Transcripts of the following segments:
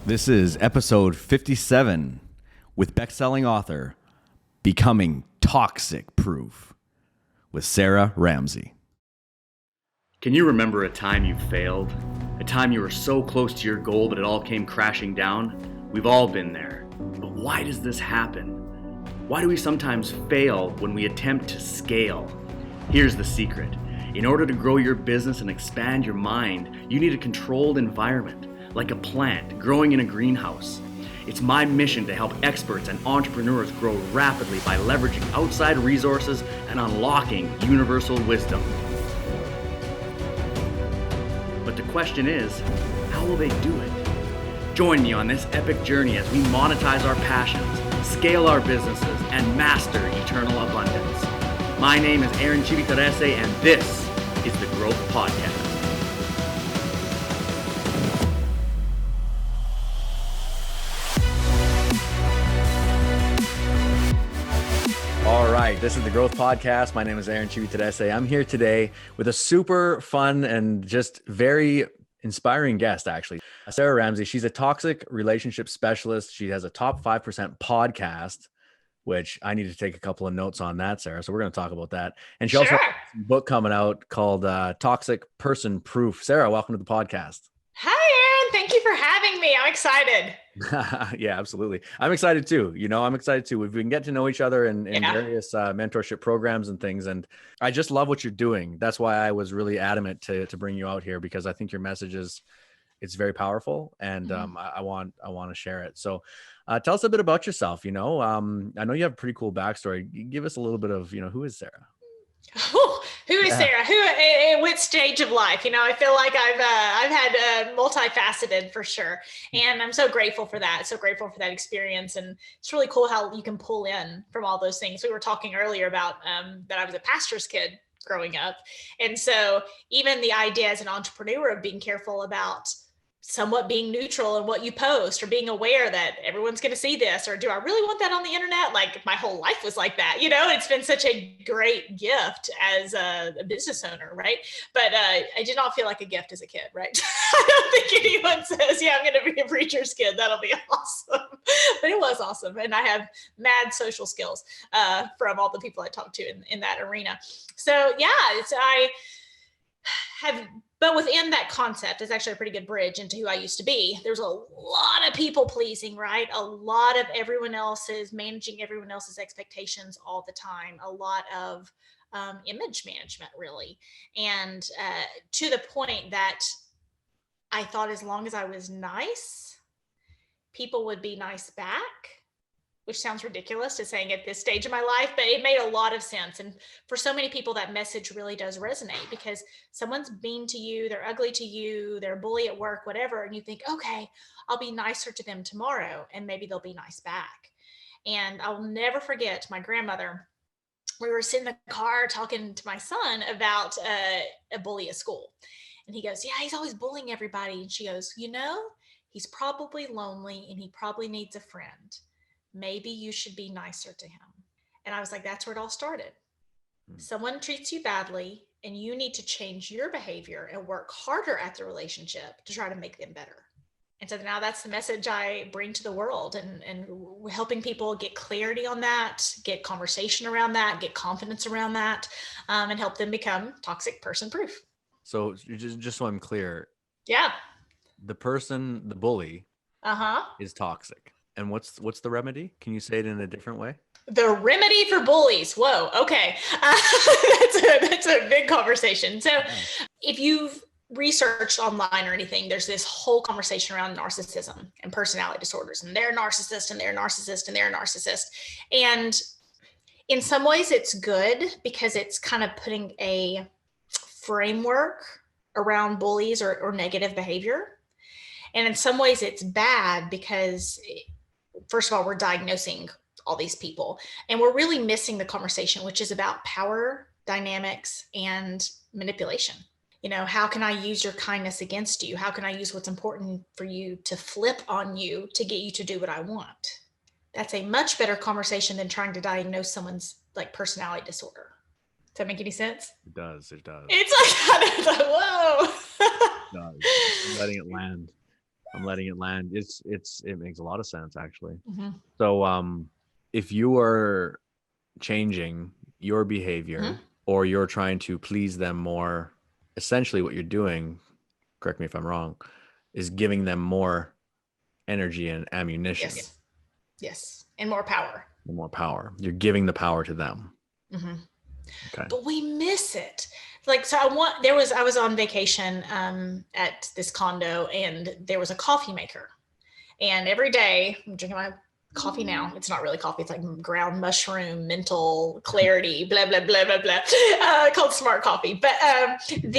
This is episode 57 with best-selling author Becoming Toxic Proof with Sarah Ramsey. Can you remember a time you failed? A time you were so close to your goal but it all came crashing down? We've all been there. But why does this happen? Why do we sometimes fail when we attempt to scale? Here's the secret. In order to grow your business and expand your mind, you need a controlled environment, like a plant growing in a greenhouse. It's my mission to help experts and entrepreneurs grow rapidly by leveraging outside resources and unlocking universal wisdom. But the question is, how will they do it? Join me on this epic journey as we monetize our passions, scale our businesses, and master eternal abundance. My name is Civitarese, and this is the Growth Podcast. All right, this is the Growth Podcast. My name is Civitarese. I'm here today with a super fun and just very inspiring guest, actually. Sarah Ramsey. She's a toxic relationship specialist. She has a top 5% podcast, which I need to take a couple of notes on that, Sarah. So we're going to talk about that. And she also has a book coming out called Toxic Person Proof. Sarah, welcome to the podcast. Hi, Aaron. Thank you for having me. I'm excited. Yeah, absolutely. I'm excited too. I'm excited too. We can get to know each other in various mentorship programs and things. And I just love what you're doing. That's why I was really adamant to bring you out here, because I think your message it's very powerful, and I want to share it. So tell us a bit about yourself. I know you have a pretty cool backstory. Give us a little bit of, who is Sarah? Who is Sarah? Who in what stage of life? I feel like I've had multifaceted for sure, and I'm so grateful for that. So grateful for that experience, and it's really cool how you can pull in from all those things. We were talking earlier about that I was a pastor's kid growing up, and so even the idea as an entrepreneur of being careful about somewhat being neutral in what you post, or being aware that everyone's going to see this, or do I really want that on the internet? Like, my whole life was like that. It's been such a great gift as a business owner, right? But I did not feel like a gift as a kid, right? I don't think anyone says, yeah, I'm going to be a preacher's kid. That'll be awesome. But it was awesome. And I have mad social skills from all the people I talked to in that arena. So yeah, but within that concept is actually a pretty good bridge into who I used to be. There's a lot of people pleasing, right? A lot of managing everyone else's expectations all the time. A lot of image management, really. And to the point that I thought as long as I was nice, people would be nice back, which sounds ridiculous to saying at this stage of my life, but it made a lot of sense. And for so many people, that message really does resonate, because someone's mean to you, they're ugly to you, they're a bully at work, whatever. And you think, okay, I'll be nicer to them tomorrow, and maybe they'll be nice back. And I'll never forget my grandmother. We were sitting in the car talking to my son about a bully at school. And he goes, yeah, he's always bullying everybody. And she goes, he's probably lonely and he probably needs a friend. Maybe you should be nicer to him. And I was like, that's where it all started. Someone treats you badly and you need to change your behavior and work harder at the relationship to try to make them better. And so now that's the message I bring to the world, and helping people get clarity on that, get conversation around that, get confidence around that, and help them become toxic person proof. So just so I'm clear. Yeah. The bully is toxic. And what's the remedy? Can you say it in a different way? The remedy for bullies. Whoa. Okay. That's a big conversation. So if you've researched online or anything, there's this whole conversation around narcissism and personality disorders, and they're narcissist and they're narcissist and they're narcissist. And in some ways it's good, because it's kind of putting a framework around bullies or negative behavior. And in some ways it's bad, because first of all, we're diagnosing all these people, and we're really missing the conversation, which is about power dynamics and manipulation. How can I use your kindness against you? How can I use what's important for you to flip on you to get you to do what I want? That's a much better conversation than trying to diagnose someone's personality disorder. Does that make any sense? It does. It's like, whoa. It does. I'm letting it land. I'm letting it land. It makes a lot of sense, actually. Mm-hmm. So if you are changing your behavior Mm-hmm. or you're trying to please them more, essentially what you're doing, correct me if I'm wrong, is giving them more energy and ammunition. Yes. And more power. More power. You're giving the power to them. Mm-hmm. Okay. But we miss it. Like, so I was on vacation at this condo, and there was a coffee maker. And every day I'm drinking my coffee now. It's not really coffee. It's like ground mushroom, mental clarity, blah, blah, blah, blah, blah, called smart coffee. But I'll send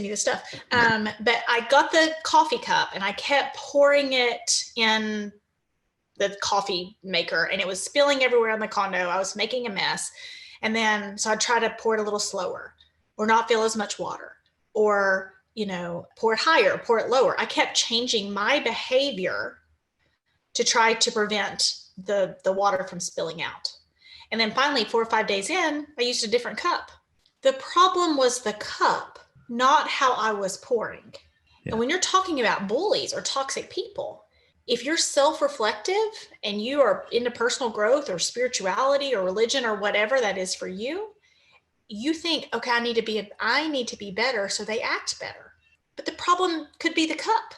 you the stuff. But I got the coffee cup and I kept pouring it in the coffee maker, and it was spilling everywhere in the condo. I was making a mess. And then, so I'd try to pour it a little slower or not fill as much water, or, pour it higher, pour it lower. I kept changing my behavior to try to prevent the water from spilling out. And then finally, 4 or 5 days in, I used a different cup. The problem was the cup, not how I was pouring. Yeah. And when you're talking about bullies or toxic people, if you're self-reflective and you are into personal growth or spirituality or religion or whatever that is for you, you think, okay, I need to be better, so they act better. But the problem could be the cup.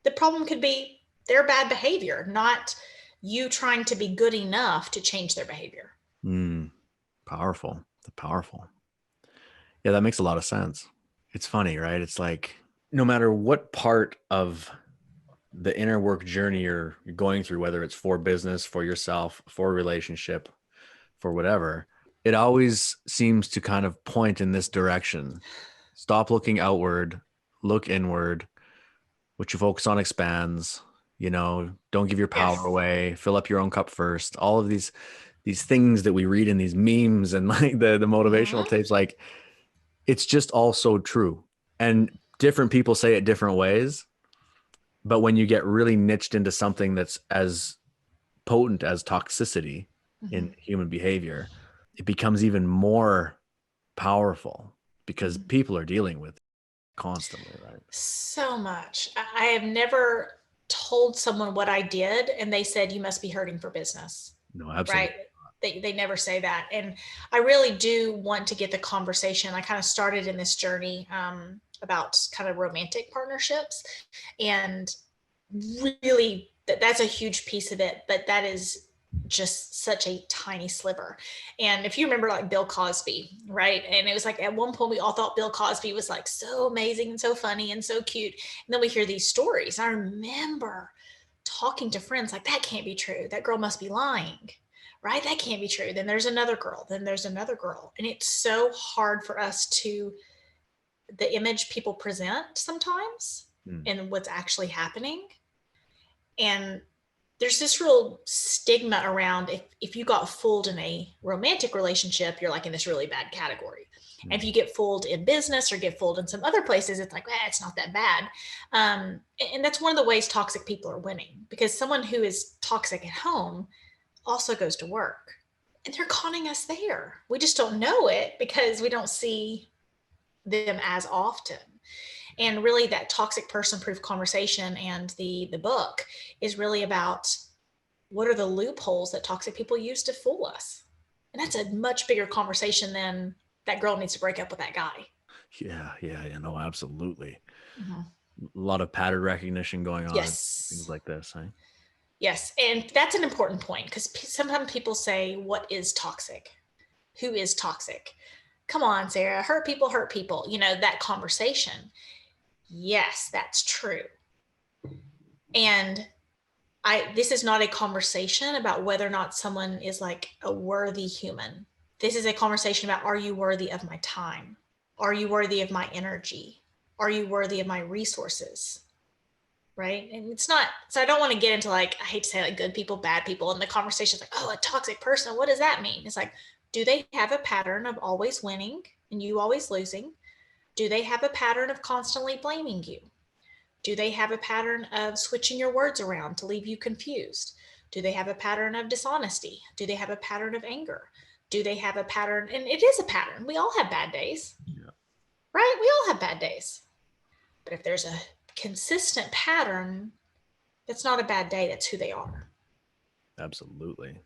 The problem could be their bad behavior, not you trying to be good enough to change their behavior. Powerful. Powerful. Yeah, that makes a lot of sense. It's funny, right? It's like no matter what part of the inner work journey you're going through, whether it's for business, for yourself, for a relationship, for whatever, it always seems to kind of point in this direction. Stop looking outward, look inward. What you focus on expands, don't give your power away, fill up your own cup first. All of these things that we read in these memes and like the motivational tapes, like it's just all so true. And different people say it different ways. But when you get really niched into something that's as potent as toxicity in human behavior, it becomes even more powerful because people are dealing with it constantly, right? So much. I have never told someone what I did and they said, you must be hurting for business. No, absolutely. Right? They never say that. And I really do want to get the conversation. I kind of started in this journey about kind of romantic partnerships, and really that's a huge piece of it, but that is just such a tiny sliver. And if you remember, like Bill Cosby, right? And it was like at one point we all thought Bill Cosby was like so amazing and so funny and so cute. And then we hear these stories. I remember talking to friends like, that can't be true. That girl must be lying, right? That can't be true. Then there's another girl. Then there's another girl. And it's so hard for us the image people present sometimes and what's actually happening. And there's this real stigma around if you got fooled in a romantic relationship, you're like in this really bad category. And if you get fooled in business or get fooled in some other places, it's like, it's not that bad. And that's one of the ways toxic people are winning, because someone who is toxic at home also goes to work and they're conning us there. We just don't know it because we don't see them as often. And really that toxic person proof conversation and the book is really about what are the loopholes that toxic people use to fool us. And that's a much bigger conversation than that girl needs to break up with that guy. Yeah. No, absolutely. A lot of pattern recognition going on. Yes. Things like this, right? Yes. And that's an important point, because sometimes people say, what is toxic? Who is toxic? Come on, Sarah, hurt people, that conversation. Yes, that's true. And this is not a conversation about whether or not someone is like a worthy human. This is a conversation about, are you worthy of my time? Are you worthy of my energy? Are you worthy of my resources? Right? And it's not, so I don't want to get into like, I hate to say like good people, bad people. And the conversation is like, oh, a toxic person, what does that mean? It's like, do they have a pattern of always winning and you always losing? Do they have a pattern of constantly blaming you? Do they have a pattern of switching your words around to leave you confused? Do they have a pattern of dishonesty? Do they have a pattern of anger? Do they have a pattern? And it is a pattern. We all have bad days, right? We all have bad days. But if there's a consistent pattern, that's not a bad day. That's who they are. Absolutely.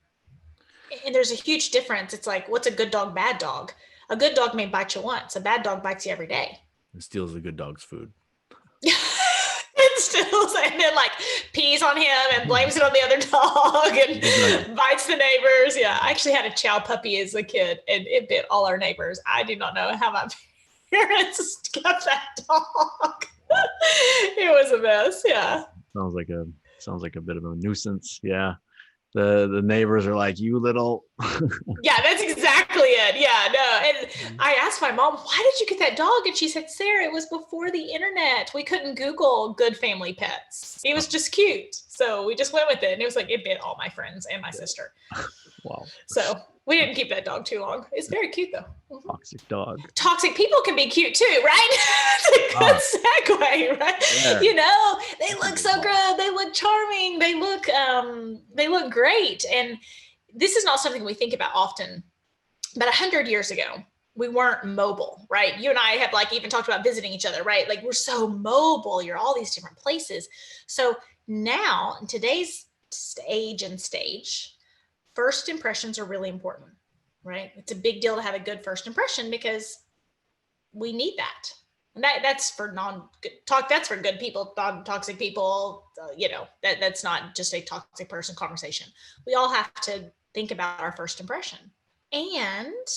And there's a huge difference. It's like, what's a good dog, bad dog? A good dog may bite you once. A bad dog bites you every day. And steals the good dog's food. And steals and then like pees on him and blames it on the other dog and bites the neighbors. Yeah, I actually had a chow puppy as a kid and it bit all our neighbors. I do not know how my parents kept that dog. It was a mess. Yeah. Sounds like a bit of a nuisance. Yeah. The neighbors are like, you little. Yeah, that's exactly it. Yeah, no. And I asked my mom, why did you get that dog? And she said, Sarah, it was before the internet. We couldn't Google good family pets. He was just cute. So we just went with it. And it was like, it bit all my friends and my sister. Wow. So we didn't keep that dog too long. It's very cute though. Toxic dog. Toxic people can be cute too, right? It's a good segue, right? Yeah. You know, they look so good. They look charming. They look great. And this is not something we think about often. But 100 years ago, we weren't mobile, right? You and I have like even talked about visiting each other, right? Like we're so mobile. You're all these different places. So now in today's age and stage, first impressions are really important, right? It's a big deal to have a good first impression because we need that. And that's for that's for good people, non-toxic people, that's not just a toxic person conversation. We all have to think about our first impression. And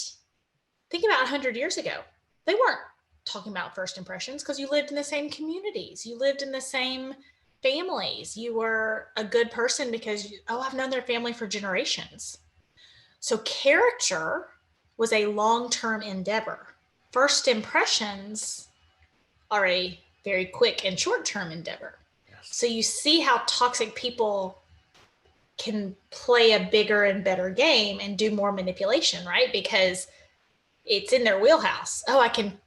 think about 100 years ago. They weren't talking about first impressions because you lived in the same communities. You lived in the same families. You were a good person because, I've known their family for generations. So character was a long-term endeavor. First impressions are a very quick and short-term endeavor. Yes. So you see how toxic people can play a bigger and better game and do more manipulation, right? Because it's in their wheelhouse. I can,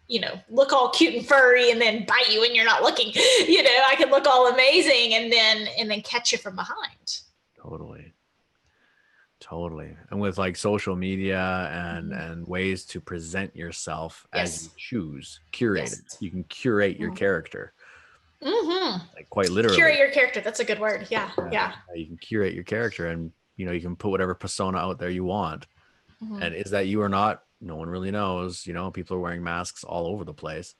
look all cute and furry and then bite you when you're not looking. I can look all amazing and then catch you from behind. Totally. And with like social media and ways to present yourself as you choose, curate it. You can curate your character. Like quite literally. Curate your character. That's a good word. Yeah. You can curate your character and, you can put whatever persona out there you want. And is that you or not? No one really knows. People are wearing masks all over the place.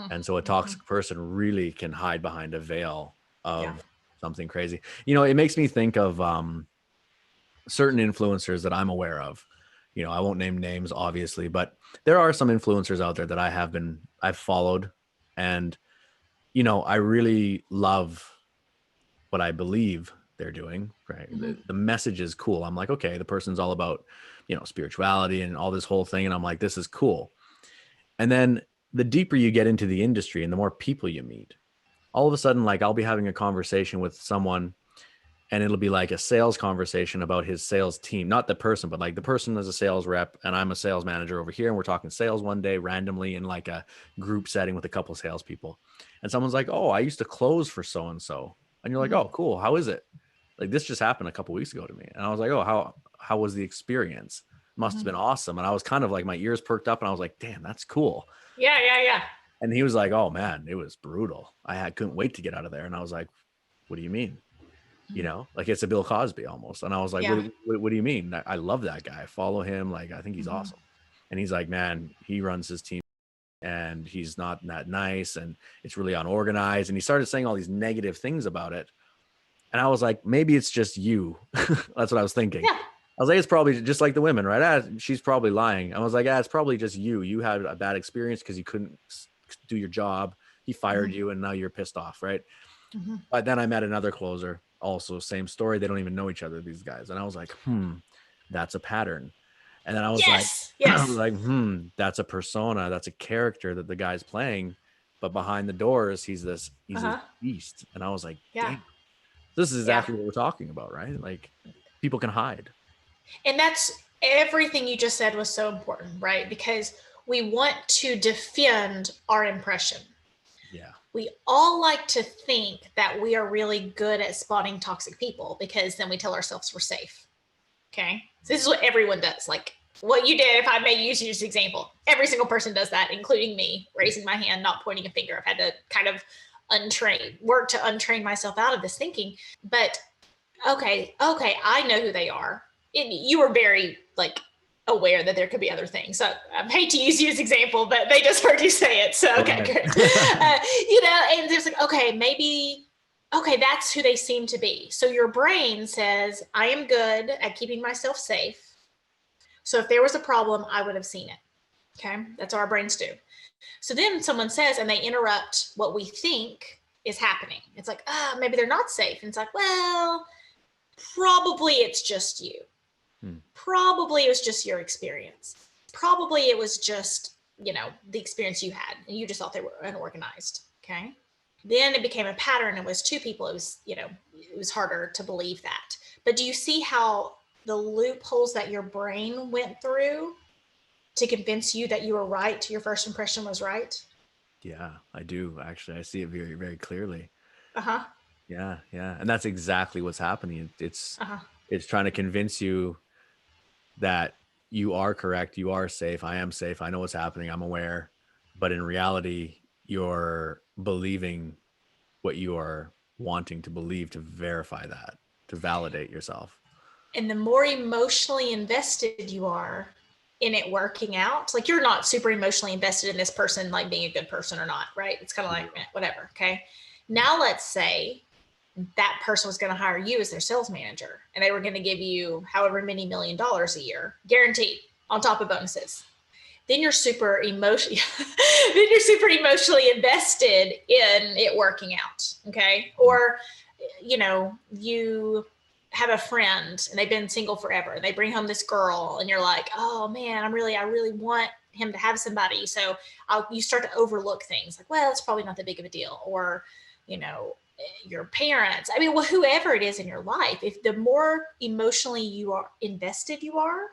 And so a toxic person really can hide behind a veil of something crazy. It makes me think of certain influencers that I'm aware of. I won't name names, obviously, but there are some influencers out there that I've followed. And, I really love what I believe they're doing. Right. The message is cool. I'm like, okay, the person's all about, spirituality and all this whole thing. And I'm like, this is cool. And then the deeper you get into the industry and the more people you meet, all of a sudden, like I'll be having a conversation with someone and it'll be like a sales conversation about his sales team, not the person, but like the person is a sales rep and I'm a sales manager over here. And we're talking sales one day randomly in like a group setting with a couple of salespeople. And someone's like, oh, I used to close for so-and-so. And you're like, oh, cool. How is it? Like this just happened a couple of weeks ago to me. And I was like, oh, how was the experience? Must have been awesome. And I was kind of like, my ears perked up and I was like, damn, that's cool. Yeah. And he was like, oh man, it was brutal. Couldn't wait to get out of there. And I was like, what do you mean? Like it's a Bill Cosby almost. And I was like, what do you mean? I love that guy. I follow him. Like, I think he's awesome. And he's like, man, he runs his team and he's not that nice and it's really unorganized. And he started saying all these negative things about it. And I was like, maybe it's just you. That's what I was thinking. Yeah. I was like, it's probably just like the women, right? She's probably lying. I was like, it's probably just you. You had a bad experience because you couldn't do your job. He fired you and now you're pissed off, right? But then I met another closer, also same story. They don't even know each other, these guys. And I was like, that's a pattern. And then I was I was like, that's a persona. That's a character that the guy's playing. But behind the doors, he's a beast. And I was like, damn. This is exactly what we're talking about, right? Like people can hide. And that's everything you just said was so important, right? Because we want to defend our impression. Yeah. We all like to think that we are really good at spotting toxic people because then we tell ourselves we're safe. Okay. So this is what everyone does. Like what you did, if I may use you as an example, every single person does that, including me, raising my hand, not pointing a finger. I've had to kind of work to untrain myself out of this thinking. But okay, I know who they are. You were very like aware that there could be other things. So I hate to use you as example, but they just heard you say it. So, okay, great. And there's like, okay, maybe, okay, that's who they seem to be. So your brain says, I am good at keeping myself safe. So if there was a problem, I would have seen it. Okay. That's what our brains do. So then someone says, and they interrupt what we think is happening. It's like, maybe they're not safe. And it's like, well, probably it's just you. Probably it was just your experience. Probably it was just, the experience you had, and you just thought they were unorganized. Okay. Then it became a pattern. It was two people. It was, it was harder to believe that. But do you see how the loopholes that your brain went through to convince you that you were right? Your first impression was right? Yeah, I do. Actually, I see it very, very clearly. Uh-huh. Yeah. And that's exactly what's happening. It's trying to convince you that you are correct, you are safe, I am safe, I know what's happening, I'm aware. But in reality, you're believing what you are wanting to believe to verify that, to validate yourself. And the more emotionally invested you are in it working out, like you're not super emotionally invested in this person, like being a good person or not, right? It's kind of like, whatever. Okay. Now let's say that person was going to hire you as their sales manager, and they were going to give you however many $1 million a year, guaranteed, on top of bonuses. Then you're super emotionally invested in it working out. Okay. Or, you have a friend and they've been single forever, and they bring home this girl, and you're like, oh man, I really want him to have somebody. So you start to overlook things like, well, it's probably not that big of a deal. Or, your parents, whoever it is in your life, if the more emotionally you are invested you are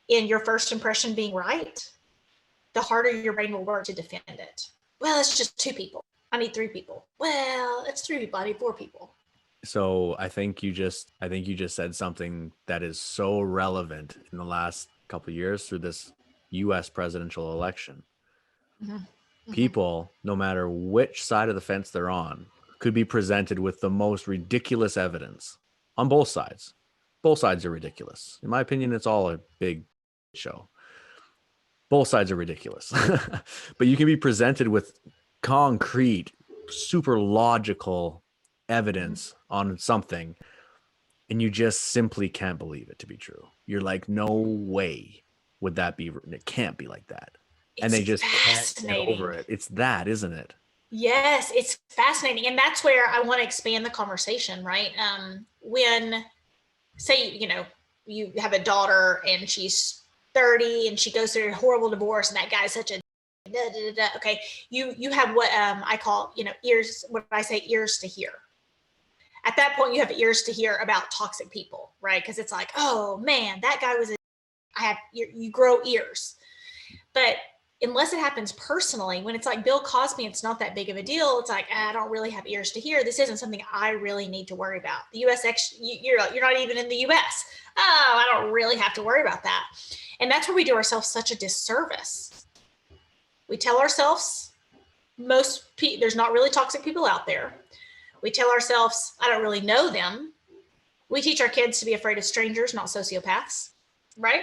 in your first impression being right, the harder your brain will work to defend it. Well, it's just 2 people. I need 3 people. Well, it's 3 people. I need 4 people. So I think you just said something that is so relevant in the last couple of years through this US presidential election. People, no matter which side of the fence they're on, could be presented with the most ridiculous evidence on both sides. Both sides are ridiculous. In my opinion, it's all a big show. Both sides are ridiculous. But you can be presented with concrete, super logical evidence on something, and you just simply can't believe it to be true. You're like, no way would that be. It can't be like that. And they just can't get over it. It's that, isn't it? Yes, it's fascinating. And that's where I want to expand the conversation, right? When, say, you have a daughter and she's 30 and she goes through a horrible divorce, and that guy's such a okay, you have what I call, ears, what I say, ears to hear. At that point, you have ears to hear about toxic people, right? Because it's like, oh man, that guy was you grow ears. But unless it happens personally, when it's like Bill Cosby, it's not that big of a deal. It's like, I don't really have ears to hear. This isn't something I really need to worry about. The US, you're not even in the US. Oh, I don't really have to worry about that. And that's where we do ourselves such a disservice. We tell ourselves there's not really toxic people out there. We tell ourselves, I don't really know them. We teach our kids to be afraid of strangers, not sociopaths, right?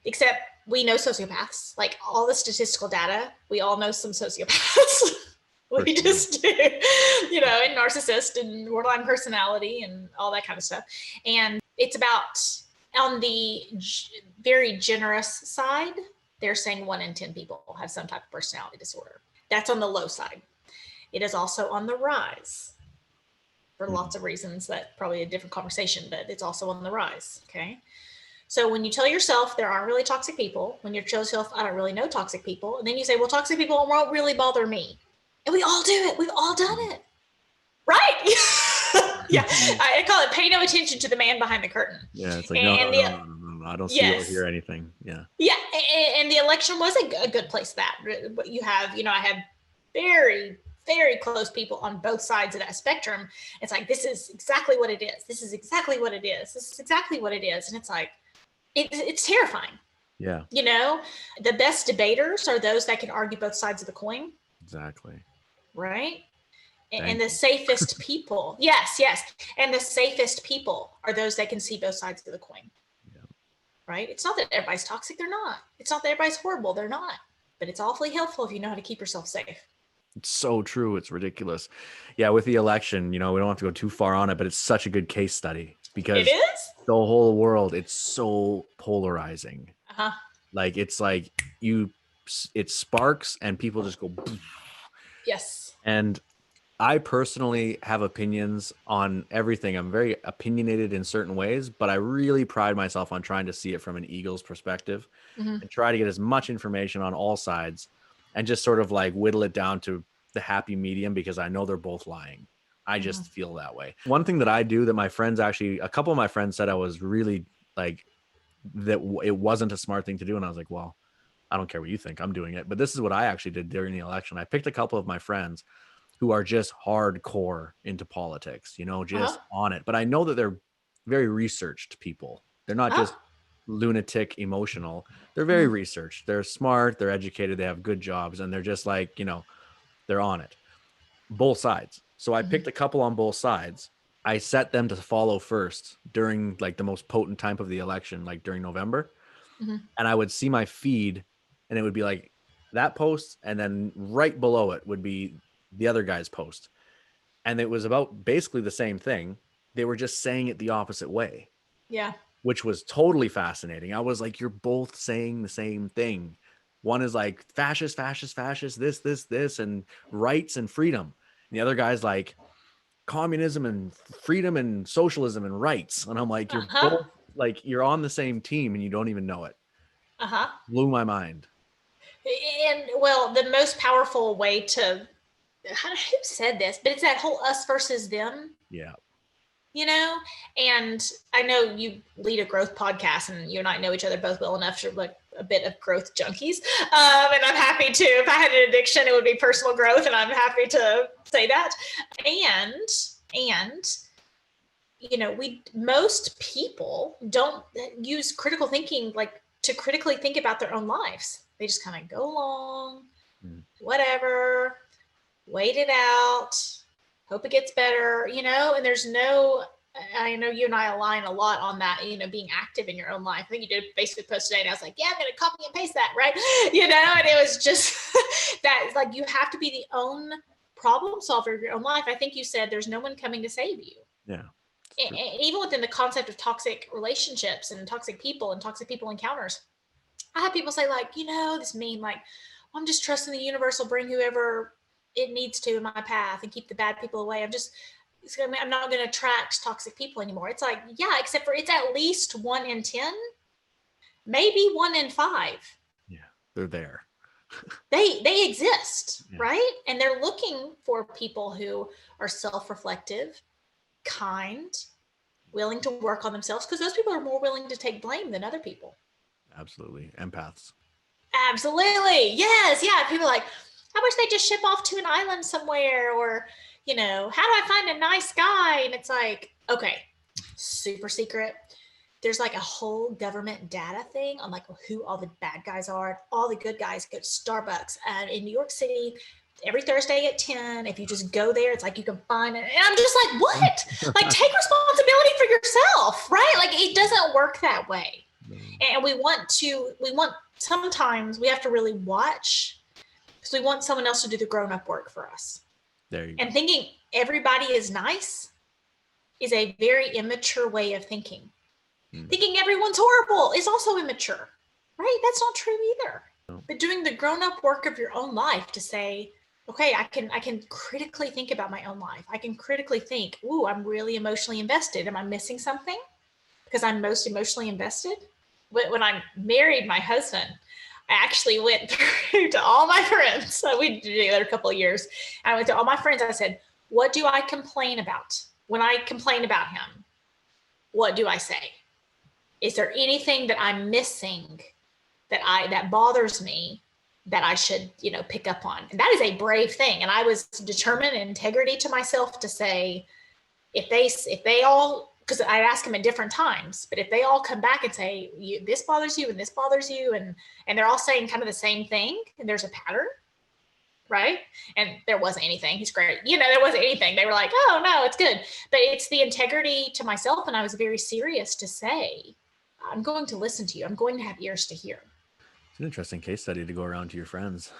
Except we know sociopaths, like all the statistical data, we all know some sociopaths. We just do, and narcissist and borderline personality and all that kind of stuff. And it's about, on the very generous side, they're saying 1 in 10 people have some type of personality disorder. That's on the low side. It is also on the rise for lots of reasons. That probably a different conversation, but it's also on the rise. Okay. So when you tell yourself there aren't really toxic people, when you tell yourself, I don't really know toxic people, and then you say, well, toxic people won't really bother me. And we all do it. We've all done it. Right? Yeah. I call it pay no attention to the man behind the curtain. Yeah. It's like, no, I don't see or hear anything. Yeah. Yeah. And the election was a good place for that. But you have, I have very, very close people on both sides of that spectrum. It's like, this is exactly what it is. This is exactly what it is. This is exactly what it is. And it's like, it's terrifying. Yeah. The best debaters are those that can argue both sides of the coin. Exactly. right? And Thank the you. safest people, yes, and the safest people are those that can see both sides of the coin, right? It's not that everybody's toxic, they're not. It's not that everybody's horrible, they're not. But it's awfully helpful if you know how to keep yourself safe. It's so true. It's ridiculous. Yeah, with the election, we don't have to go too far on it, but it's such a good case study It because is? the whole world, it's so polarizing. Uh-huh. Like it's like it sparks and people just go. Yes. And I personally have opinions on everything. I'm very opinionated in certain ways, but I really pride myself on trying to see it from an eagle's perspective and try to get as much information on all sides and just sort of like whittle it down to the happy medium because I know they're both lying. I just feel that way. One thing that I do that my friends actually, a couple of my friends said I was really like, that it wasn't a smart thing to do. And I was like, well, I don't care what you think, I'm doing it. But this is what I actually did during the election. I picked a couple of my friends who are just hardcore into politics, just on it. But I know that they're very researched people. They're not just lunatic emotional. They're very researched. They're smart, they're educated, they have good jobs, and they're just like, they're on it. Both sides. So I picked a couple on both sides. I set them to follow first during like the most potent time of the election, like during November. And I would see my feed and it would be like that post. And then right below it would be the other guy's post. And it was about basically the same thing. They were just saying it the opposite way. Yeah. Which was totally fascinating. I was like, you're both saying the same thing. One is like fascist, this, and rights and freedom. And the other guy's like communism and freedom and socialism and rights. And I'm like, you're both like, you're on the same team and you don't even know it. Blew my mind. And well, the most powerful way to, who said this, but it's that whole us versus them. Yeah. And I know you lead a growth podcast and you and I know each other both well enough to like a bit of growth junkies. And I'm happy to, if I had an addiction, it would be personal growth. And I'm happy to say that. And most people don't use critical thinking, like to critically think about their own lives. They just kind of go along, whatever, wait it out, hope it gets better, and there's no, I know you and I align a lot on that, being active in your own life. I think you did a Facebook post today and I was like, yeah, I'm going to copy and paste that. Right. And it was just that like, you have to be the own problem solver of your own life. I think you said there's no one coming to save you. Yeah. And even within the concept of toxic relationships and toxic people encounters, I have people say like, this meme, like, I'm just trusting the universe will bring whoever it needs to in my path and keep the bad people away. I'm not going to attract toxic people anymore. It's like, yeah, except for it's at least 1 in 10, maybe 1 in 5. Yeah. They're there. They exist, right? And they're looking for people who are self-reflective, kind, willing to work on themselves, because those people are more willing to take blame than other people. Absolutely. Empaths. Absolutely. Yes. Yeah. People are like, I wish they'd just ship off to an island somewhere, or, how do I find a nice guy? And it's like, okay, super secret. There's like a whole government data thing on like who all the bad guys are. All the good guys go to Starbucks in New York City every Thursday at 10. If you just go there, it's like you can find it. And I'm just like, what? Like, take responsibility for yourself, right? Like, it doesn't work that way. And sometimes we have to really watch, because we want someone else to do the grown-up work for us. There you go. And thinking everybody is nice is a very immature way of thinking. Thinking everyone's horrible is also immature, right? That's not true either. No. But doing the grown-up work of your own life to say, okay, I can critically think about my own life. I can critically think, ooh, I'm really emotionally invested. Am I missing something? Because I'm most emotionally invested. When I married my husband, I actually went through to all my friends. So we did it together a couple of years. I went to all my friends. I said, what do I complain about? When I complain about him, what do I say? Is there anything that I'm missing that bothers me that I should, pick up on? And that is a brave thing. And I was determined in integrity to myself to say, if they all, because I'd ask them at different times, but if they all come back and say, this bothers you and this bothers you, and they're all saying kind of the same thing, and there's a pattern, right? And there wasn't anything. He's great. There wasn't anything. They were like, oh no, it's good. But it's the integrity to myself. And I was very serious to say, I'm going to listen to you. I'm going to have ears to hear. It's an interesting case study to go around to your friends.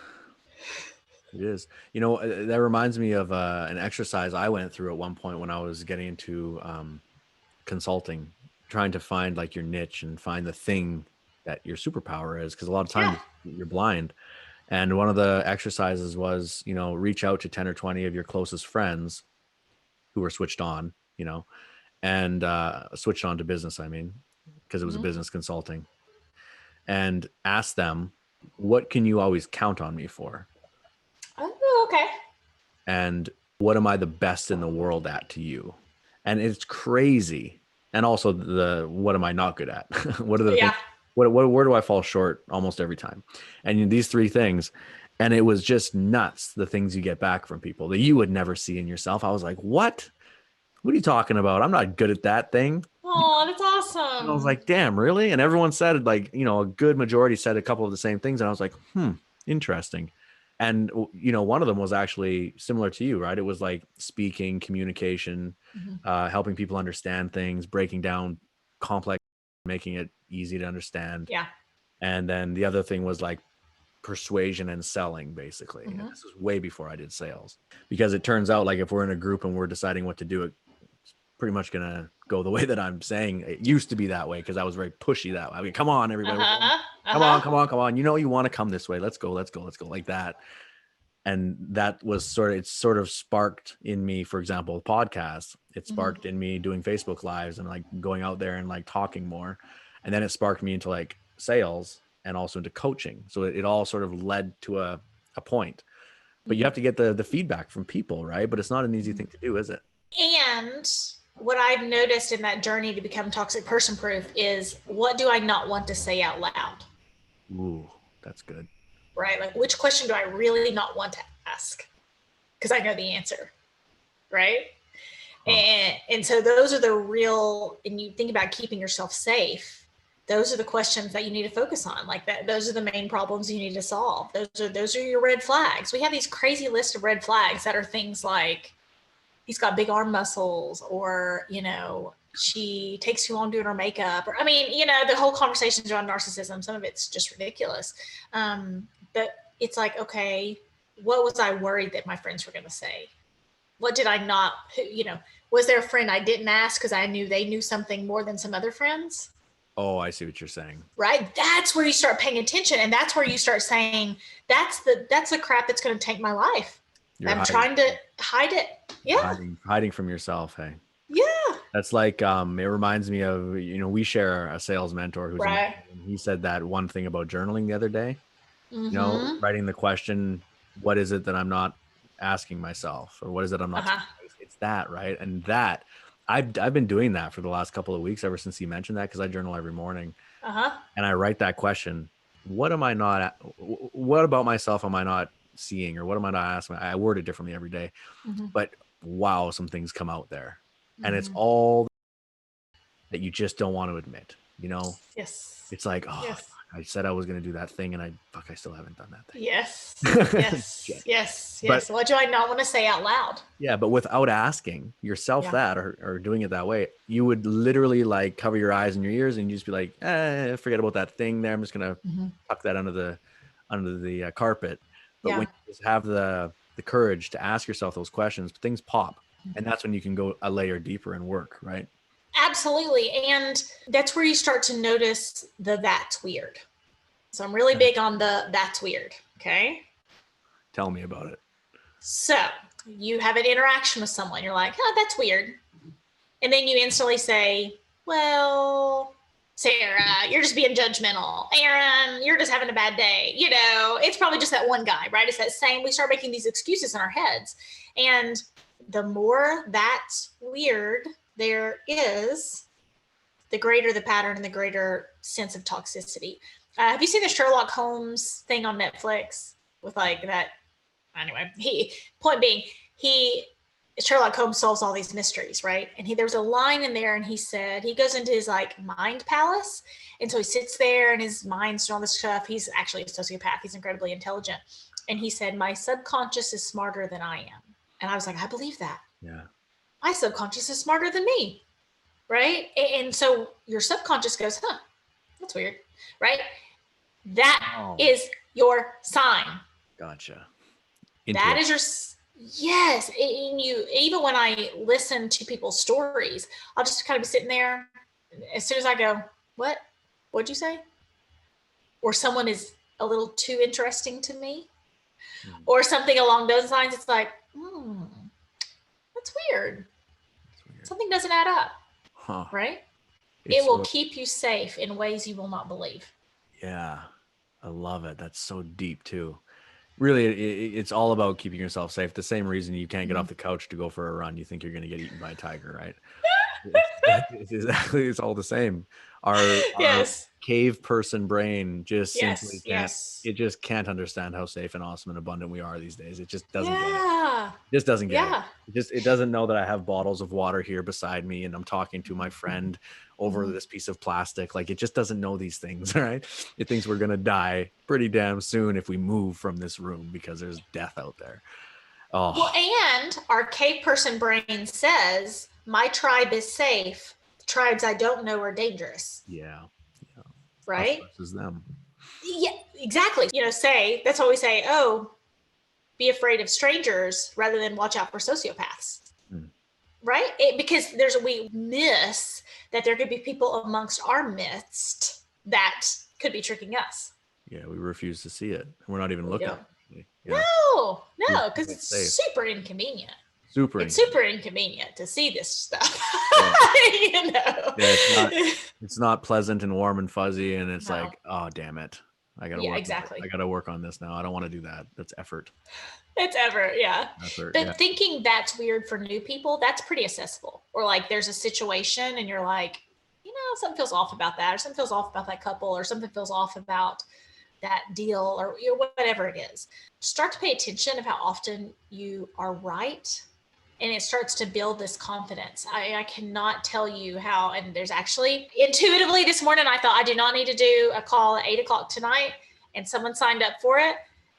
It is. That reminds me of an exercise I went through at one point when I was getting into consulting, trying to find like your niche and find the thing that your superpower is. Because a lot of times you're blind. And one of the exercises was, reach out to 10 or 20 of your closest friends who are switched on, and switched on to business, because it was a business consulting, and ask them, what can you always count on me for? Oh, okay. And what am I the best in the world at to you? And it's crazy. And also what am I not good at? What are the things? Where do I fall short almost every time? And these three things, and it was just nuts, the things you get back from people that you would never see in yourself. I was like, what are you talking about? I'm not good at that thing. Oh, that's awesome. And I was like, damn, really? And everyone said like, a good majority said a couple of the same things. And I was like, interesting. And, one of them was actually similar to you, right? It was like speaking, communication, helping people understand things, breaking down complex, making it easy to understand. Yeah. And then the other thing was like persuasion and selling, basically. And this was way before I did sales, because it turns out like if we're in a group and we're deciding what to do, it's pretty much going to go the way that I'm saying. It used to be that way because I was very pushy that way. Come on, everybody. Come on. You want to come this way. Let's go like that. And that was sort of sparked in me, for example, podcasts. It sparked in me doing Facebook lives and like going out there and like talking more. And then it sparked me into like sales and also into coaching. So it all sort of led to a point, but you have to get the feedback from people, right? But it's not an easy thing to do, is it? And what I've noticed in that journey to become toxic person proof is, what do I not want to say out loud? Ooh, that's good. Right? Like, which question do I really not want to ask? Because I know the answer, right? And so those are the real, and you think about keeping yourself safe, those are the questions that you need to focus on. Like that, those are the main problems you need to solve. Those are your red flags. We have these crazy list of red flags that are things like, he's got big arm muscles, or, she takes too long doing her makeup, or, the whole conversations around narcissism, some of it's just ridiculous. But it's like, okay, what was I worried that my friends were going to say? What did I not, was there a friend I didn't ask because I knew they knew something more than some other friends? Oh, I see what you're saying. Right. That's where you start paying attention. And that's where you start saying, that's the crap that's going to take my life. I'm trying to hide it. Yeah. Hiding from yourself. Hey. Yeah. That's like, it reminds me of, we share a sales mentor who's right. He said that one thing about journaling the other day, writing the question, what is it that I'm not asking myself, or what is it I'm not, it's that, right? And that I've been doing that for the last couple of weeks, ever since he mentioned that, because I journal every morning, and I write that question, what about myself am I not seeing, or what am I not asking? I word it differently every day, but wow, some things come out there, and it's all that you just don't want to admit, Yes. It's like, I said I was going to do that thing, and I still haven't done that thing. Yes. Yes. But what do I not want to say out loud? Yeah. But without asking yourself that, or doing it that way, you would literally like cover your eyes and your ears, and you just be like, forget about that thing there. I'm just going to tuck that under the carpet. But when you just have the courage to ask yourself those questions, things pop. And that's when you can go a layer deeper and work, right? Absolutely. And that's where you start to notice that's weird. So I'm really big on that's weird. Okay. Tell me about it. So you have an interaction with someone. You're like, oh, that's weird. And then you instantly say, well, Sarah, you're just being judgmental. Aaron, you're just having a bad day. It's probably just that one guy, right? It's that same, we start making these excuses in our heads. And the more that's weird there is, the greater the pattern and the greater sense of toxicity. Have you seen the Sherlock Holmes thing on Netflix with like that? Anyway, Sherlock Holmes solves all these mysteries, right? And there was a line in there, and he said, he goes into his like mind palace. And so he sits there and his mind's doing all this stuff. He's actually a sociopath. He's incredibly intelligent. And he said, my subconscious is smarter than I am. And I was like, I believe that. Yeah. My subconscious is smarter than me. Right. And so your subconscious goes, huh, that's weird. Right. That is your sign. Gotcha. That is your, yes. And you, even when I listen to people's stories, I'll just kind of be sitting there. As soon as I go, what'd you say? Or someone is a little too interesting to me, or something along those lines. It's like, that's weird. Something doesn't add up. Huh. Right? It will keep you safe in ways you will not believe. Yeah. I love it. That's so deep too. Really, it's all about keeping yourself safe. The same reason you can't get off the couch to go for a run. You think you're going to get eaten by a tiger, right? It's all the same. Our Yes. cave person brain just simply can't. Yes. It just can't understand how safe and awesome and abundant we are these days. It just doesn't get it. Yeah. It just doesn't get Yeah. it. It doesn't know that I have bottles of water here beside me and I'm talking to my friend over this piece of plastic. Like, it just doesn't know these things, right? It thinks we're gonna die pretty damn soon if we move from this room because there's death out there. Oh. Well, and our cave person brain says, my tribe is safe. The tribes I don't know are dangerous. Yeah. Right? Us versus them. Yeah, exactly. That's why we say, be afraid of strangers rather than watch out for sociopaths. Right? Because we miss that there could be people amongst our midst that could be tricking us. Yeah, we refuse to see it. We're not even looking. Yeah. No, because it's super inconvenient. It's super inconvenient to see this stuff. Yeah. It's not pleasant and warm and fuzzy, and it's like, oh, damn it. I gotta work on this now. I don't want to do that. That's effort. It's effort, yeah. But thinking that's weird for new people, that's pretty accessible. Or like there's a situation and you're like, something feels off about that, or something feels off about that couple, or something feels off about that deal, or whatever it is. Start to pay attention of how often you are right. And it starts to build this confidence. I cannot tell you how, and there's actually intuitively this morning, I thought I do not need to do a call at 8:00 tonight, and someone signed up for it.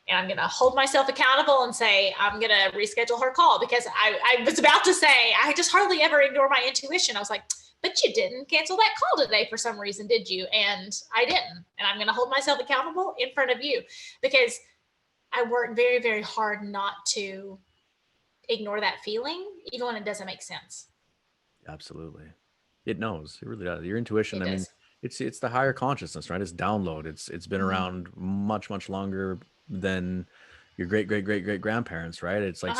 And I'm going to hold myself accountable and say, I'm going to reschedule her call, because I was about to say, I just hardly ever ignore my intuition. I was like, but you didn't cancel that call today for some reason, did you? And I didn't. And I'm going to hold myself accountable in front of you, because I work very, very hard not to ignore that feeling, even when it doesn't make sense. Absolutely. It knows. It really does. Your intuition, I mean, it's the higher consciousness, right? It's download. It's been around much, much longer than your great grandparents, right? It's like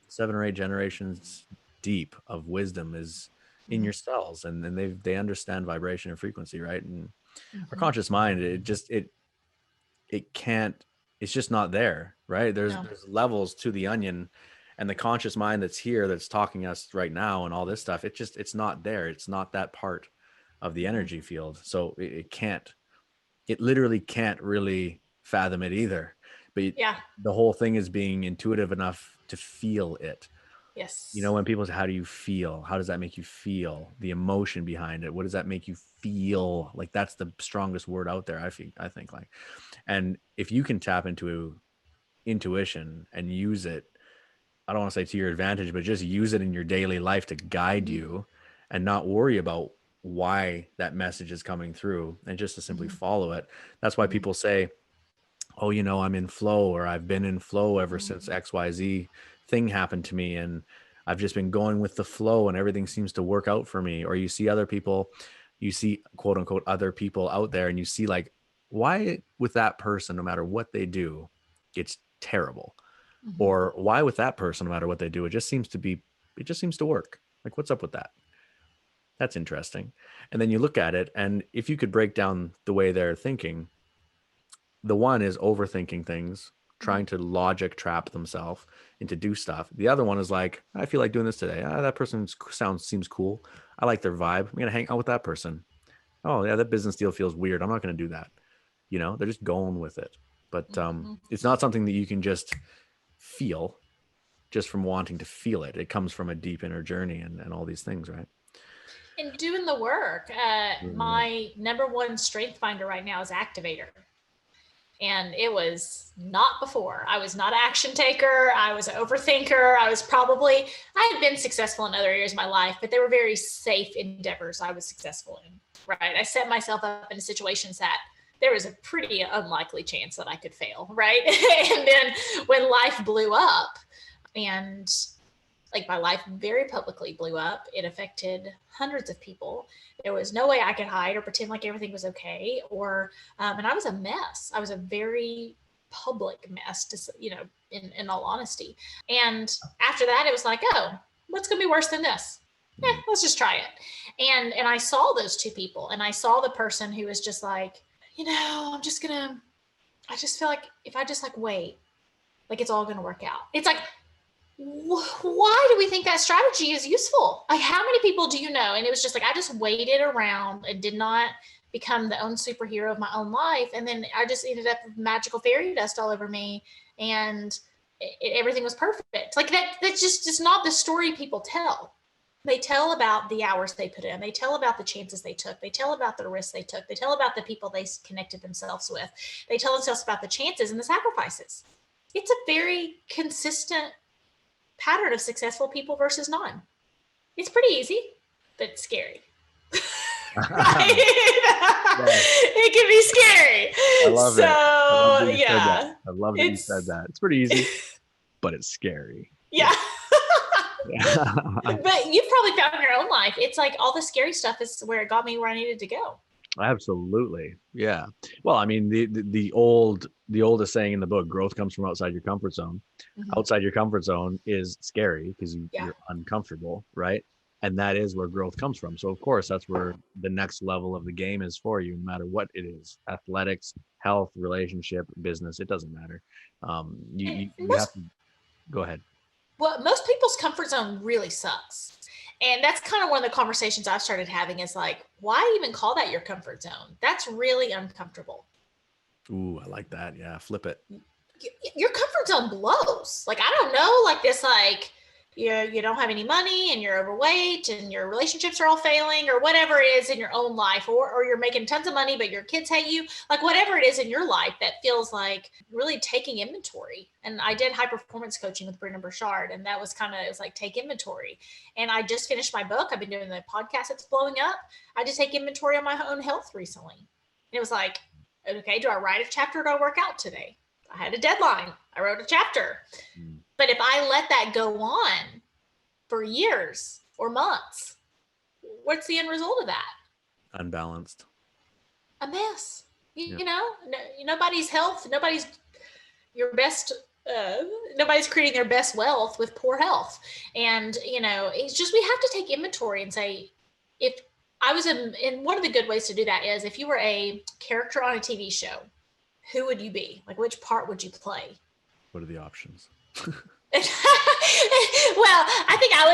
7 or 8 generations deep of wisdom is in your cells, and then they understand vibration and frequency, right? And our conscious mind, it can't, it's just not there, right? There's levels to the onion, and the conscious mind that's here, that's talking us right now and all this stuff, it's not there. It's not that part of the energy field. So it literally can't really fathom it either. But the whole thing is being intuitive enough to feel it. Yes. When people say, how do you feel? How does that make you feel? The emotion behind it. What does that make you feel? Like, that's the strongest word out there, I think like. And if you can tap into intuition and use it, I don't want to say to your advantage, but just use it in your daily life to guide you, and not worry about why that message is coming through, and just to simply follow it. That's why people say, oh, I'm in flow, or I've been in flow ever since XYZ thing happened to me, and I've just been going with the flow and everything seems to work out for me. Or you see quote unquote other people out there, and you see like, why with that person, no matter what they do, it's terrible. Or why with that person, no matter what they do, it just seems to work. Like, what's up with that? That's interesting. And then you look at it, and if you could break down the way they're thinking, the one is overthinking things, trying to logic trap themselves into do stuff. The other one is like, I feel like doing this today. That person seems cool. I like their vibe. I'm going to hang out with that person. Oh yeah, that business deal feels weird. I'm not going to do that. They're just going with it. But it's not something that you can just feel just from wanting to feel it. It comes from a deep inner journey and all these things, right? And doing the work. My number one strength finder right now is activator. And it was not before. I was not an action taker. I was an overthinker. I had been successful in other areas of my life, but they were very safe endeavors I was successful in, right? I set myself up in situations that there was a pretty unlikely chance that I could fail, right? And then when life blew up, and like my life very publicly blew up, it affected hundreds of people. There was no way I could hide or pretend like everything was okay. And I was a mess. I was a very public mess, in all honesty. And after that, it was like, oh, what's going to be worse than this? Let's just try it. And I saw those two people, and I saw the person who was just like, I just feel like if I just like wait, like it's all going to work out. It's like, why do we think that strategy is useful? Like, how many people do you know? And it was just like, I just waited around and did not become the own superhero of my own life. And then I just ended up with magical fairy dust all over me, and everything was perfect. Like that's just not the story people tell. They tell about the hours they put in. They tell about the chances they took. They tell about the risks they took. They tell about the people they connected themselves with. They tell themselves about the chances and the sacrifices. It's a very consistent pattern of successful people versus none. It's pretty easy, but scary. Right? It can be scary. I love it. Yeah. I love that you said that. It's pretty easy, but it's scary. Yeah. But you've probably found in your own life, it's like all the scary stuff is where it got me where I needed to go. Absolutely. Yeah. Well, I mean, the oldest saying in the book, growth comes from outside your comfort zone. Mm-hmm. Outside your comfort zone is scary because you're uncomfortable, right? And that is where growth comes from. So of course, that's where the next level of the game is for you, no matter what it is: athletics, health, relationship, business. It doesn't matter. You have to go ahead. Well, most people's comfort zone really sucks. And that's kind of one of the conversations I've started having is like, why even call that your comfort zone? That's really uncomfortable. Ooh, I like that. Yeah. Flip it. Your comfort zone blows. Like, I don't know, like this, like you don't have any money and you're overweight and your relationships are all failing, or whatever it is in your own life, or you're making tons of money, but your kids hate you, like whatever it is in your life that feels like really taking inventory. And I did high performance coaching with Brendon Burchard, and that was it was like, take inventory. And I just finished my book. I've been doing the podcast that's blowing up. I just take inventory on my own health recently. And it was like, okay, do I write a chapter or do I work out today? I had a deadline. I wrote a chapter. But if I let that go on for years or months, what's the end result of that? Unbalanced. A mess. You know, nobody's health, nobody's creating their best wealth with poor health. And, it's just, we have to take inventory and say, if I was in one of the good ways to do that is if you were a character on a TV show, who would you be? Like, which part would you play? What are the options? Well, I think I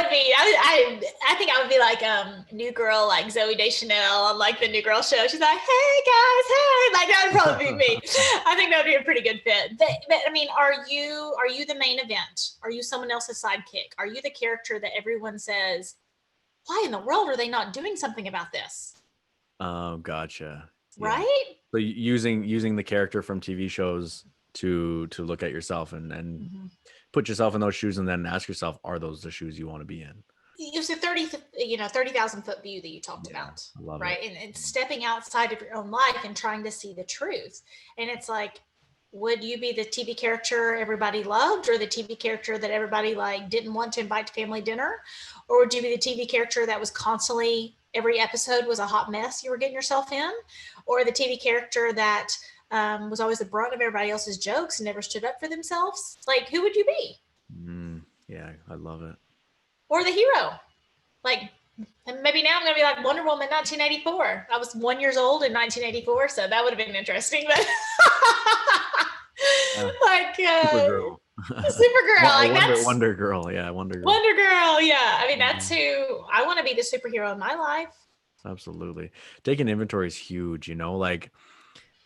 would be like new girl, like Zooey Deschanel on like the New Girl show. She's like, hey guys, hey, like that would probably be me. I think that would be a pretty good fit. But I mean, are you the main event? Are you someone else's sidekick? Are you the character that everyone says, why in the world are they not doing something about this? Oh, gotcha. Yeah. Right? So using the character from TV shows to look at yourself and put yourself in those shoes, and then ask yourself, are those the shoes you want to be in? It was a 30,000 foot view that you talked about, right? And stepping outside of your own life and trying to see the truth. And it's like, would you be the TV character everybody loved, or the TV character that everybody like didn't want to invite to family dinner? Or would you be the TV character that was constantly, every episode was a hot mess you were getting yourself in? Or the TV character that was always the brunt of everybody else's jokes and never stood up for themselves? Like, who would you be? Yeah, I love it. Or the hero. Like, and maybe now I'm going to be like Wonder Woman 1984. I was 1 year old in 1984, so that would have been interesting. But Supergirl. Supergirl. Wonder Girl. Yeah, Wonder Girl. Wonder Girl. Yeah. I mean, that's who I want to be, the superhero in my life. Absolutely. Taking inventory is huge, like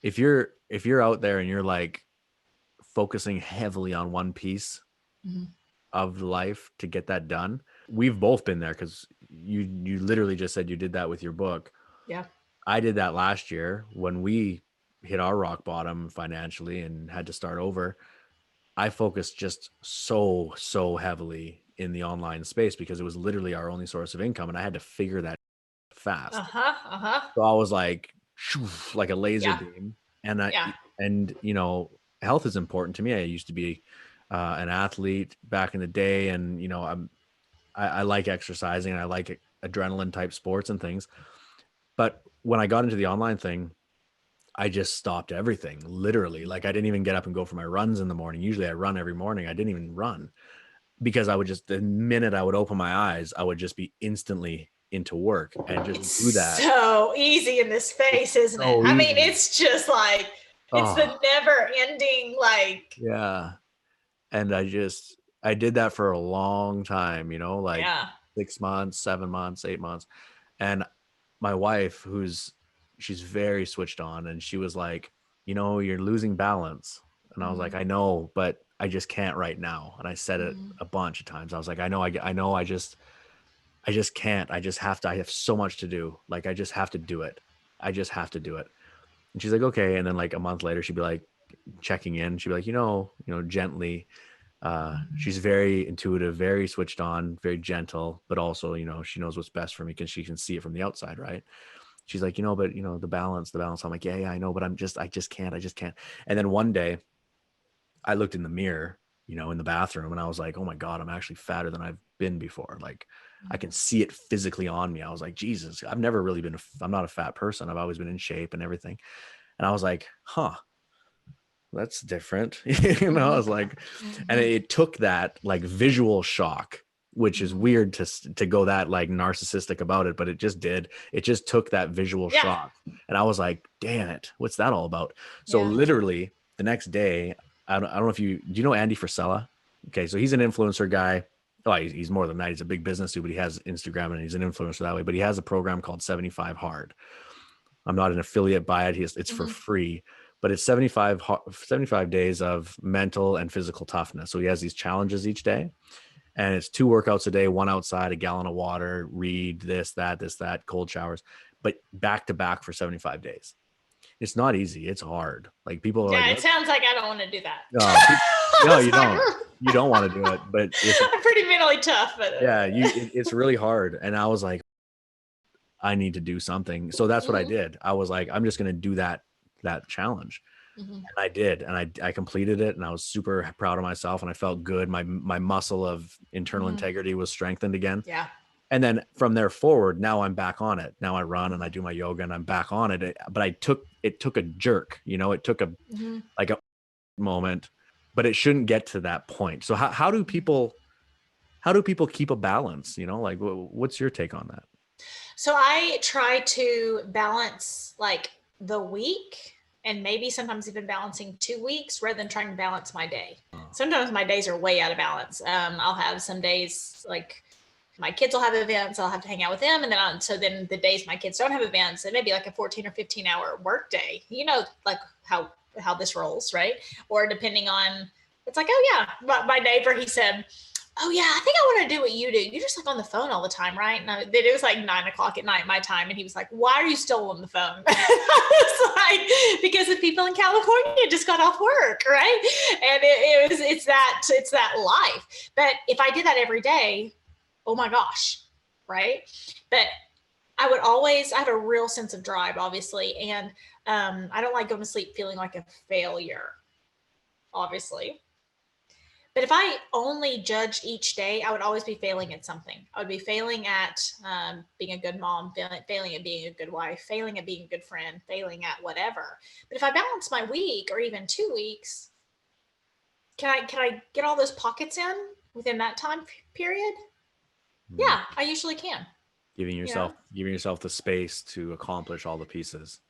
if you're out there and you're like focusing heavily on one piece of life to get that done. We've both been there, because you literally just said you did that with your book. Yeah. I did that last year when we hit our rock bottom financially and had to start over, I focused just so heavily in the online space because it was literally our only source of income, and I had to figure that fast. So I was like, like a laser beam, and health is important to me. I used to be an athlete back in the day, and I like exercising, and I like adrenaline type sports and things. But when I got into the online thing, I just stopped everything, literally. Like I didn't even get up and go for my runs in the morning. Usually I run every morning. I didn't even run because I would just, the minute I would open my eyes, I would just be instantly into work and just do that. So easy in this space, isn't it? I mean, it's just like, it's the never ending, like. Yeah. And I did that for a long time, 6 months, 7 months, 8 months. And my wife, she's very switched on, and she was like, you're losing balance. And I was like, I know, but I just can't right now. And I said it a bunch of times. I was like, I know, I just can't. I have so much to do. Like, I just have to do it. I just have to do it. And she's like, okay. And then like a month later, she'd be like checking in. She'd be like, gently, she's very intuitive, very switched on, very gentle, but also, she knows what's best for me because she can see it from the outside. Right. She's like, but the balance. I'm like, yeah, I know, but I just can't. And then one day I looked in the mirror, in the bathroom, and I was like, oh my God, I'm actually fatter than I've been before. Like I can see it physically on me. I was like, Jesus, I'm not a fat person. I've always been in shape and everything. And I was like, huh, that's different. I was like, and it took that like visual shock, which is weird to go that like narcissistic about it, but it just took that visual shock. And I was like, damn it, what's that all about? So literally the next day, I don't know if do you know Andy Frisella? Okay. So he's an influencer guy. Oh, he's more than that. He's a big business dude, but he has Instagram and he's an influencer that way, but he has a program called 75 Hard. I'm not an affiliate by it. It's for free, but it's 75 days of mental and physical toughness. So he has these challenges each day, and it's 2 workouts a day, 1 outside, a gallon of water, read this, that, cold showers, but back to back for 75 days. It's not easy. It's hard. Like people are like, it sounds like I don't want to do that. No, you don't. You don't want to do it, but I'm pretty mentally tough. But it's really hard. And I was like, I need to do something. So that's what I did. I was like, I'm just going to do that challenge. And I did. And I completed it, and I was super proud of myself, and I felt good. My muscle of internal integrity was strengthened again. Yeah. And then from there forward, now I'm back on it. Now I run and I do my yoga and I'm back on it. But it took a jerk, it took a moment, but it shouldn't get to that point. So how do people keep a balance? Like what's your take on that? So I try to balance like the week, and maybe sometimes even balancing 2 weeks rather than trying to balance my day. Sometimes my days are way out of balance. I'll have some days like my kids will have events. I'll have to hang out with them. And then the days my kids don't have events, it may be like a 14 or 15 hour work day, like how this rolls. Right. Or depending on, it's like, oh yeah, my neighbor, he said, oh yeah, I think I want to do what you do. You're just like on the phone all the time, right? And it was like 9:00 at night, my time. And he was like, why are you still on the phone? I was like, because the people in California just got off work, right? And it's that life. But if I did that every day, oh my gosh, right? But I have a real sense of drive, obviously. And I don't like going to sleep feeling like a failure, obviously. But if I only judged each day, I would always be failing at something. I would be failing at being a good mom, failing at being a good wife, failing at being a good friend, failing at whatever. But if I balance my week or even 2 weeks, can I get all those pockets in within that time period? Yeah, I usually can. Giving yourself the space to accomplish all the pieces.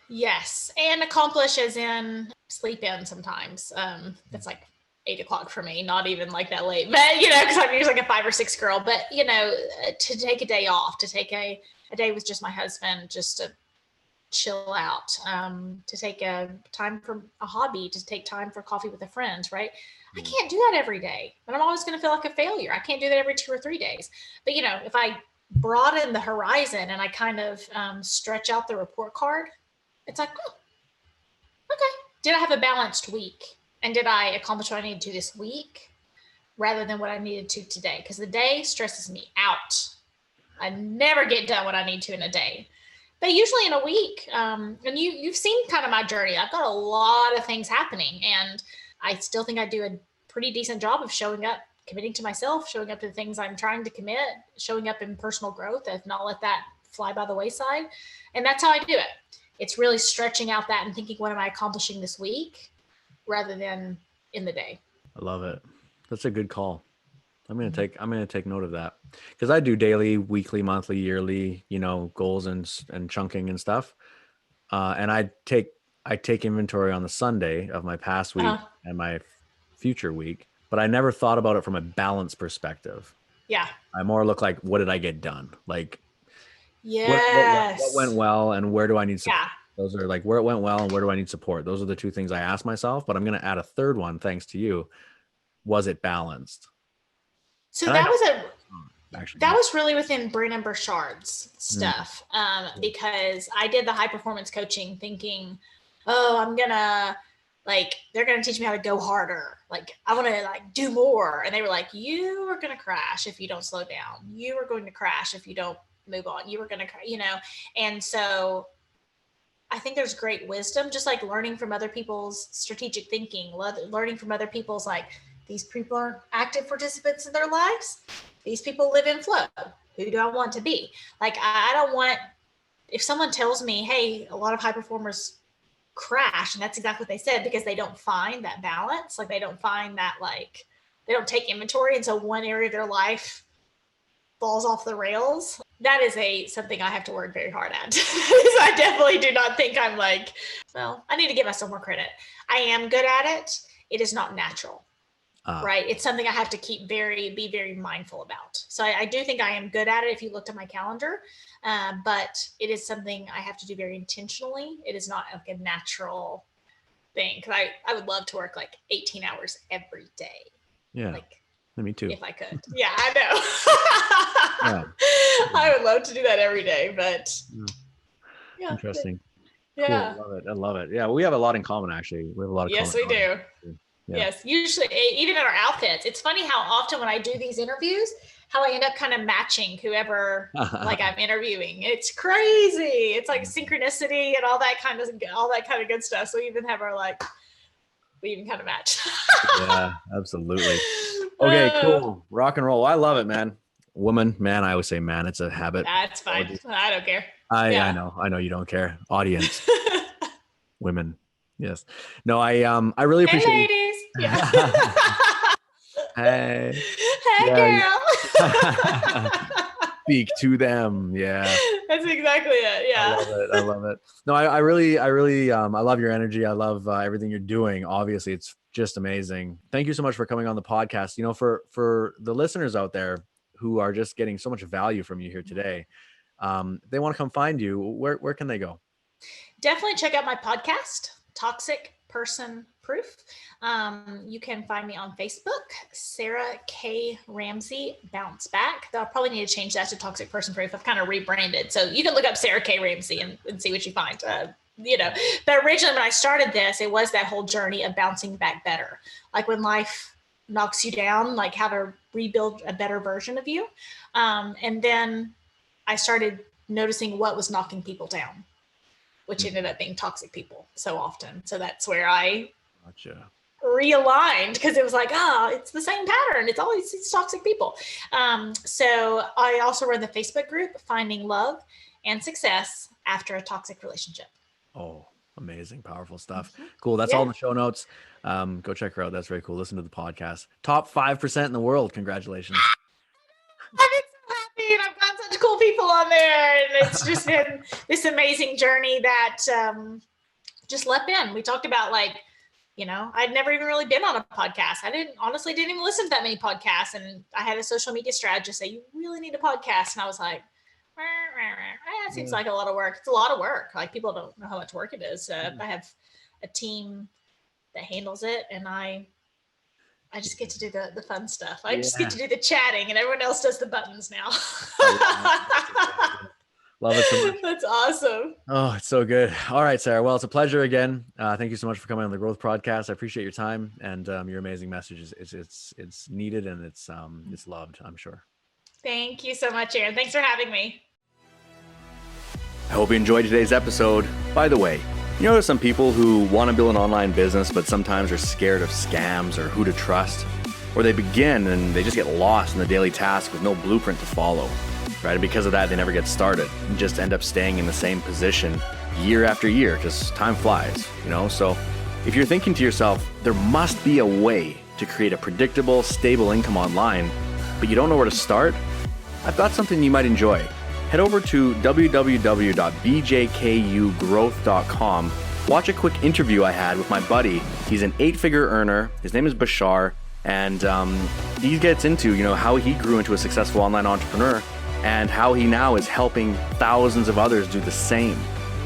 Yes, and accomplish as in sleep in sometimes. That's like 8:00 for me, not even like that late, but because I'm usually like a 5 or 6 girl, but to take a day off, to take a day with just my husband, just to chill out, to take a time for a hobby, to take time for coffee with a friend, right? I can't do that every day, but I'm always going to feel like a failure. I can't do that every 2 or 3 days. But if I broaden the horizon and I kind of stretch out the report card, it's like, Did I have a balanced week? And did I accomplish what I needed to this week rather than what I needed to today? Because the day stresses me out. I never get done what I need to in a day. But usually in a week, and you've seen kind of my journey. I've got a lot of things happening, and I still think I do a pretty decent job of showing up, committing to myself, showing up to the things I'm trying to commit, showing up in personal growth, if not let that fly by the wayside. And that's how I do it. It's really stretching out that and thinking, what am I accomplishing this week rather than in the day. I love it. That's a good call. I'm going to take note of that, because I do daily, weekly, monthly, yearly, goals and chunking and stuff. And I take inventory on the Sunday of my past week and my future week, but I never thought about it from a balance perspective. Yeah. I more look like, what did I get done? Like, yes. what went well and where do I need support? Yeah. Those are like where it went well and where do I need support? Those are the two things I ask myself, but I'm going to add a third one. Thanks to you. Was it balanced? So that was really within Brandon Burchard's stuff. Because I did the high performance coaching thinking, I'm gonna they're gonna teach me how to go harder. Like I want to do more. And they were like, you are gonna crash if you don't slow down. You are going to crash if you don't move on. You were gonna, and so I think there's great wisdom, just like learning from other people's strategic thinking, learning from other people's these people aren't active participants in their lives. These people live in flow. Who do I want to be? I don't want, if someone tells me, hey, a lot of high performers crash, and that's exactly what they said, because they don't find that balance. They don't find that, they don't take inventory. And so one area of their life falls off the rails. That is something I have to work very hard at. I definitely do not think I'm I need to give myself more credit. I am good at it. It is not natural. Right. It's something I have to be very mindful about. So I do think I am good at it if you looked at my calendar, but it is something I have to do very intentionally. It is not a natural thing. Cause I would love to work 18 hours every day. Yeah. Me too. If I could. Yeah, I know. I would love to do that every day, but yeah. Interesting. Yeah. Cool. I love it. Yeah. We have a lot in common, actually. We have a lot of Yes, common. We do. Yeah. Yes, usually even in our outfits. It's funny how often when I do these interviews, how I end up kind of matching whoever I'm interviewing. It's crazy. It's synchronicity and all that kind of good stuff. So we even have we even kind of match. Yeah, absolutely. Okay, cool. Rock and roll. I love it, man. Woman, man. I always say man. It's a habit. That's fine. I don't care. I know you don't care. Audience. Women. Yes. No, I really appreciate Hey, ladies. Yeah. Hey. Hey, girl. Speak to them. Yeah. That's exactly it. Yeah. I love it. No, I really, I love your energy. I love everything you're doing. Obviously, it's just amazing. Thank you so much for coming on the podcast. For the listeners out there who are just getting so much value from you here today, they want to come find you. Where can they go? Definitely check out my podcast, Toxic Person Proof. You can find me on Facebook, Sarah K. Ramsey Bounce Back. Though I'll probably need to change that to Toxic Person Proof. I've kind of rebranded. So you can look up Sarah K. Ramsey and see what you find. But originally when I started this, it was that whole journey of bouncing back better. When life knocks you down, how to rebuild a better version of you. And then I started noticing what was knocking people down, which ended up being toxic people so often. So that's where I realigned, because it was it's the same pattern. It's toxic people. So I also run the Facebook group, Finding Love and Success After a Toxic Relationship. Oh, amazing. Powerful stuff. Cool. That's all in the show notes. Go check her out. That's very cool. Listen to the podcast. Top 5% in the world. Congratulations. I'm so happy, and I've got such cool people on there, and it's just been this amazing journey that just leapt in. We talked about I'd never even really been on a podcast. I didn't even listen to that many podcasts, and I had a social media strategist say, you really need a podcast, and I was like, it seems like a lot of work. It's a lot of work. People don't know how much work it is. I have a team that handles it, and I just get to do the fun stuff. I just get to do the chatting, and everyone else does the buttons now. Love it so much. That's awesome. Oh, it's so good. All right, Sarah. Well, it's a pleasure again. Thank you so much for coming on the Growth Podcast. I appreciate your time and your amazing messages. It's needed and it's loved, I'm sure. Thank you so much, Aaron. Thanks for having me. I hope you enjoyed today's episode. By the way, you know, there's some people who want to build an online business, but sometimes are scared of scams or who to trust, or they begin and they just get lost in the daily task with no blueprint to follow, right? And because of that, they never get started and just end up staying in the same position year after year because time flies, you know? So if you're thinking to yourself, there must be a way to create a predictable, stable income online, but you don't know where to start, I've got something you might enjoy. Head over to www.bjkugrowth.com. Watch a quick interview I had with my buddy. He's an 8-figure earner. His name is Bashar, and he gets into, you know, how he grew into a successful online entrepreneur and how he now is helping thousands of others do the same.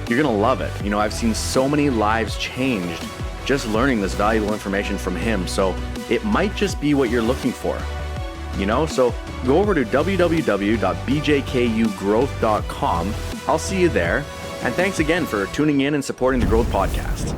You're gonna love it. You know, I've seen so many lives changed just learning this valuable information from him. So it might just be what you're looking for. You know, so go over to www.bjkugrowth.com. I'll see you there. And thanks again for tuning in and supporting the Growth Podcast.